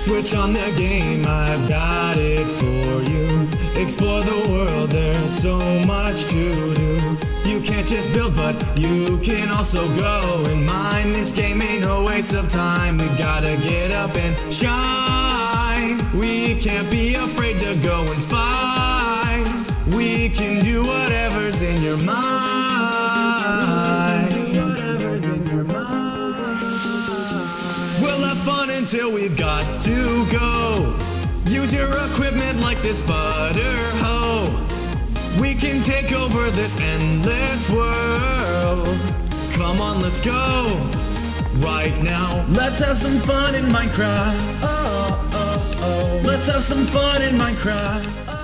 Switch on the game, I've got it for you. Explore the world, there's so much to do. You can't just build, but you can also go and mine. This game ain't no waste of time. We gotta get up and shine. We can't be afraid to go and fight. We can do whatever's in your mind. We'll have fun until we've got to go. Use your equipment like this butter hoe. We can take over this endless world. Come on, let's go. Right now, let's have some fun in Minecraft. Oh, oh, oh. Let's have some fun in Minecraft.